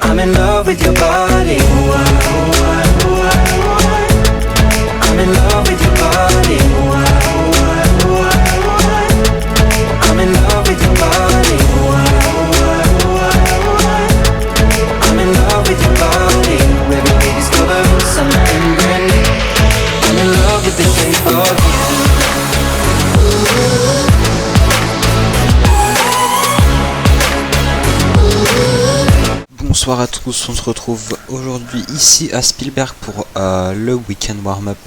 I'm in love with your body. I'm in love with your body. I'm in love with your body. I'm in love with your body. Every day discovering something brand new. I'm in love with the shape of you. Bonsoir à tous, on se retrouve aujourd'hui ici à Spielberg pour le week-end warm-up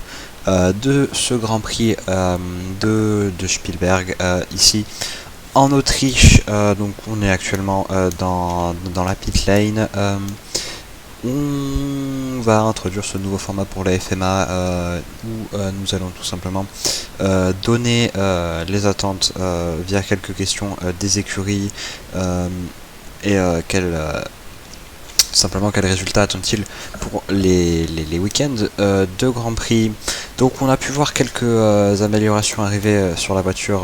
de ce Grand Prix de Spielberg ici en Autriche. Donc on est actuellement dans la pit lane. On va introduire ce nouveau format pour la FMA où nous allons tout simplement donner les attentes via quelques questions des écuries et simplement quels résultats attend-il pour les week-ends de Grand Prix. Donc on a pu voir quelques améliorations arriver sur la voiture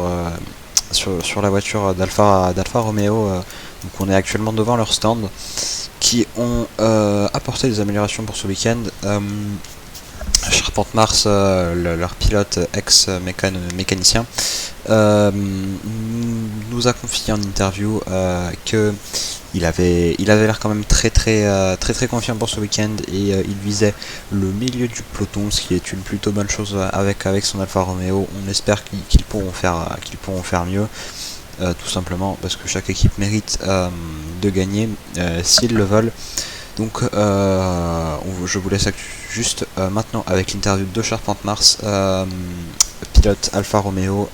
sur la voiture d'Alfa Romeo. Donc on est actuellement devant leur stand qui ont apporté des améliorations pour ce week-end. Charpente Mars, leur pilote ex-mécanicien, nous a confié en interview que il avait l'air quand même très confiant pour ce week-end et il visait le milieu du peloton, ce qui est une plutôt bonne chose avec son Alfa Romeo. On espère qu'ils pourront faire mieux. Tout simplement parce que chaque équipe mérite de gagner s'ils le veulent. Donc je vous laisse juste maintenant avec l'interview de Charpente Mars, pilote Alfa Romeo.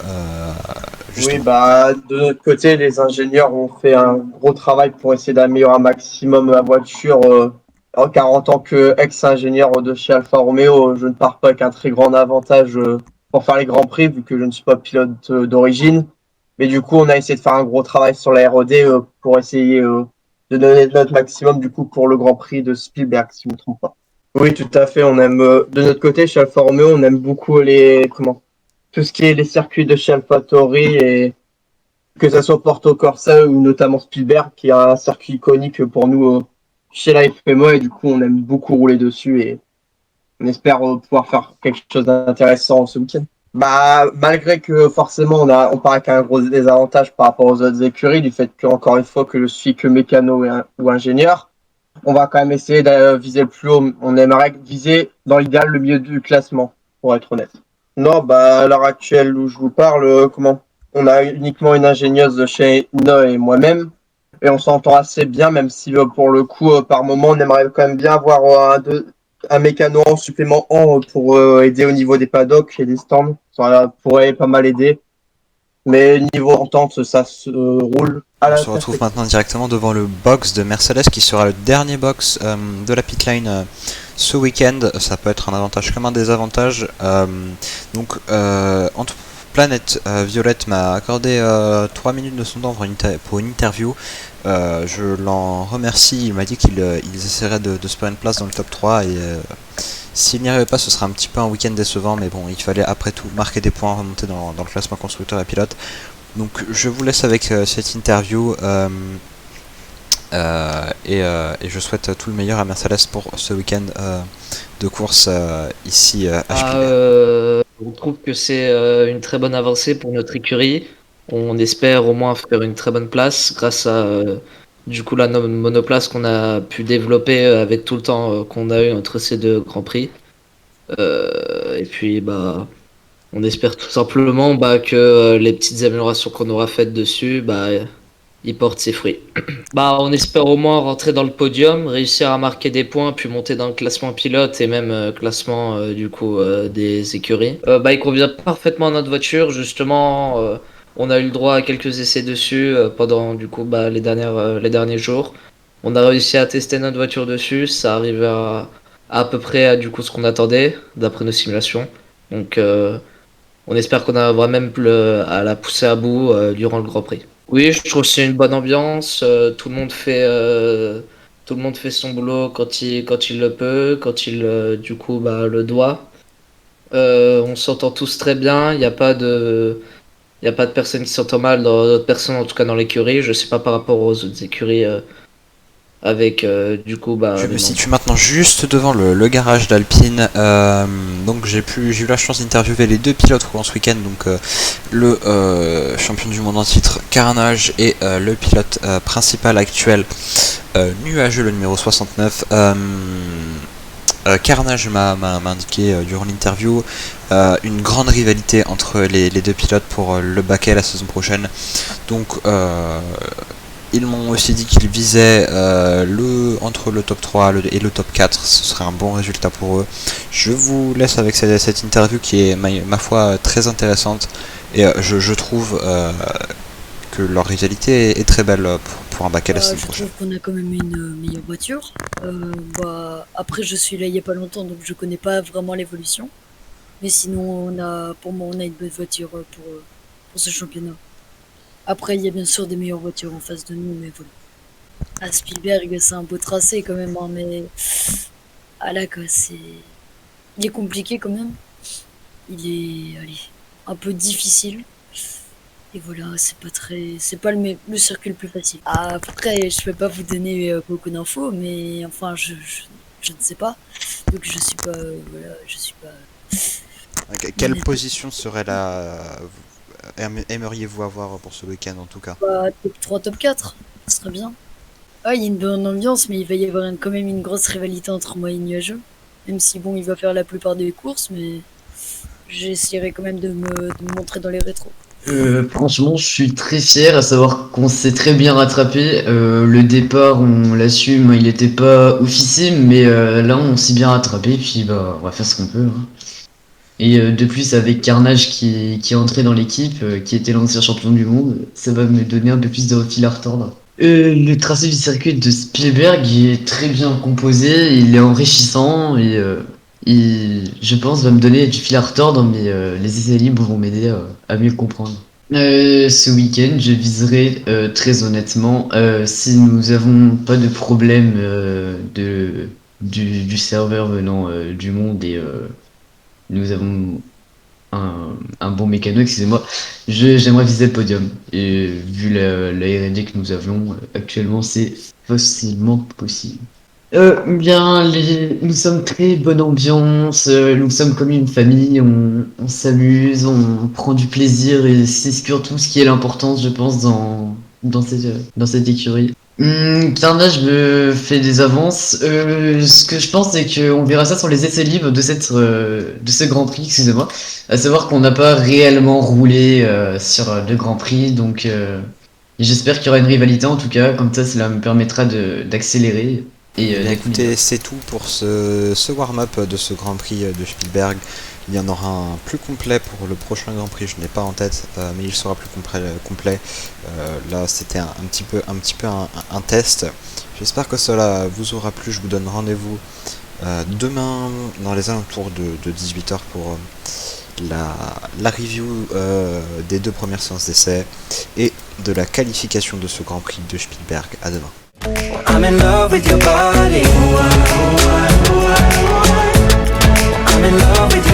Oui, de notre côté, les ingénieurs ont fait un gros travail pour essayer d'améliorer un maximum la voiture. Car en tant qu'ex-ingénieur de chez Alfa Romeo, je ne pars pas avec un très grand avantage pour faire les grands prix, vu que je ne suis pas pilote d'origine. Mais du coup, on a essayé de faire un gros travail sur la R&D pour essayer de donner notre maximum du coup pour le Grand Prix de Spielberg, si je ne me trompe pas. Oui, tout à fait. On aime de notre côté chez Alfa Romeo, on aime beaucoup tout ce qui est les circuits de chez AlphaTauri, et que ce soit Porto Corsa ou notamment Spielberg, qui est un circuit iconique pour nous chez la FMA, et du coup on aime beaucoup rouler dessus et on espère pouvoir faire quelque chose d'intéressant ce week-end. Malgré que forcément on part avec un gros désavantage par rapport aux autres écuries, du fait qu'encore une fois que je suis que mécano ou ingénieur, on va quand même essayer de viser le plus haut. On aimerait viser dans l'idéal le milieu du classement, pour être honnête. Non, à l'heure actuelle où je vous parle, on a uniquement une ingénieuse de chez Ina et moi-même, et on s'entend assez bien, même si pour le coup, par moment, on aimerait quand même bien avoir un mécano en supplément pour aider au niveau des paddocks et des stands. Ça pourrait pas mal aider. Mais niveau entente, ça se roule à On la se retrouve maintenant directement devant le box de Mercedes qui sera le dernier box de la pit lane ce week-end. Ça peut être un avantage comme un désavantage. Planète Violette m'a accordé 3 minutes de son temps pour une interview. Je l'en remercie. Il m'a dit qu'ils essaieraient de se faire une place dans le top 3 et s'il n'y arrivait pas, ce serait un petit peu un week-end décevant, mais bon, il fallait après tout marquer des points, remonter dans le classement constructeur et pilote. Donc je vous laisse avec cette interview et je souhaite tout le meilleur à Mercedes pour ce week-end de course ici à Spielberg. On trouve que c'est une très bonne avancée pour notre écurie. On espère au moins faire une très bonne place grâce à du coup la monoplace qu'on a pu développer avec tout le temps qu'on a eu entre ces deux grands prix. Et puis on espère tout simplement que les petites améliorations qu'on aura faites dessus, ils portent ses fruits. On espère au moins rentrer dans le podium, réussir à marquer des points, puis monter dans le classement pilote et même classement des écuries. Il convient parfaitement à notre voiture, justement. On a eu le droit à quelques essais dessus pendant du coup les derniers jours. On a réussi à tester notre voiture dessus, ça arrive à peu près à du coup ce qu'on attendait d'après nos simulations. Donc on espère qu'on arrivera même à la pousser à bout durant le Grand Prix. Oui, je trouve que c'est une bonne ambiance. Tout le monde fait son boulot quand il le peut, quand il le doit. On s'entend tous très bien. Il y a pas de personnes qui s'entendent mal dans d'autres personnes, en tout cas dans l'écurie. Je sais pas par rapport aux autres écuries avec du coup Je les me situe maintenant juste devant le garage d'Alpine. Donc j'ai eu la chance d'interviewer les deux pilotes roulants ce week-end. Donc le champion du monde en titre Carnage et le pilote principal actuel Nuageux, le numéro 69. Carnage m'a indiqué durant l'interview une grande rivalité entre les deux pilotes pour le baquet la saison prochaine. Donc ils m'ont aussi dit qu'ils visaient entre le top 3 et le top 4, ce serait un bon résultat pour eux. Je vous laisse avec cette interview qui est ma foi très intéressante et je trouve que leur rivalité est très belle pour un baquet la saison prochaine. Je trouve qu'on a quand même une meilleure voiture. Après, je suis là il n'y a pas longtemps, donc je connais pas vraiment l'évolution. Mais sinon, pour moi, on a une bonne voiture pour ce championnat. Après, il y a bien sûr des meilleures voitures en face de nous, mais voilà. À Spielberg, c'est un beau tracé quand même, hein, mais là, quoi, il est compliqué quand même. Il est, un peu difficile. Et voilà, c'est pas le circuit le plus facile. Après, je peux pas vous donner beaucoup d'infos, mais enfin, je ne sais pas. Donc je suis pas, Quelle position serait aimeriez-vous avoir pour ce week-end en tout cas? Top 3, top 4, ce serait bien. Il y a une bonne ambiance, mais il va y avoir quand même une grosse rivalité entre moi et Nuageux. Même si bon, il va faire la plupart des courses, mais j'essaierai quand même de me montrer dans les rétros. Franchement, je suis très fier à savoir qu'on s'est très bien rattrapé. Le départ, on l'assume, il était pas oufissime, mais là, on s'est bien rattrapé. Puis, on va faire ce qu'on peut. Hein. Et de plus, avec Carnage qui est entré dans l'équipe, qui était l'ancien champion du monde, ça va me donner un peu plus de fil à retordre. Le tracé du circuit de Spielberg est très bien composé, il est enrichissant et je pense va me donner du fil à retordre, mais les essais libres vont m'aider à mieux le comprendre. Ce week-end, je viserai très honnêtement, si nous avons pas de problème du serveur venant du monde et nous avons un bon mécano, excusez-moi, j'aimerais viser le podium. Et vu la R&D que nous avons actuellement, c'est facilement possible. Nous sommes très bonne ambiance, nous sommes comme une famille, on s'amuse, on prend du plaisir et c'est surtout ce qui est l'importance, je pense, dans cette écurie. Carnage me fait des avances. Ce que je pense, c'est qu'on verra ça sur les essais libres de ce Grand Prix, excusez-moi. À savoir qu'on n'a pas réellement roulé sur le Grand Prix, donc j'espère qu'il y aura une rivalité en tout cas, comme ça cela me permettra d'accélérer. Écoutez, c'est tout pour ce warm-up de ce Grand Prix de Spielberg. Il y en aura un plus complet pour le prochain Grand Prix, je n'ai pas en tête, mais il sera plus complet. Là, c'était un petit peu un test. J'espère que cela vous aura plu. Je vous donne rendez-vous demain dans les alentours de 18h pour la review des 2 premières séances d'essai et de la qualification de ce Grand Prix de Spielberg. À demain. I'm in love with your body. I'm in love with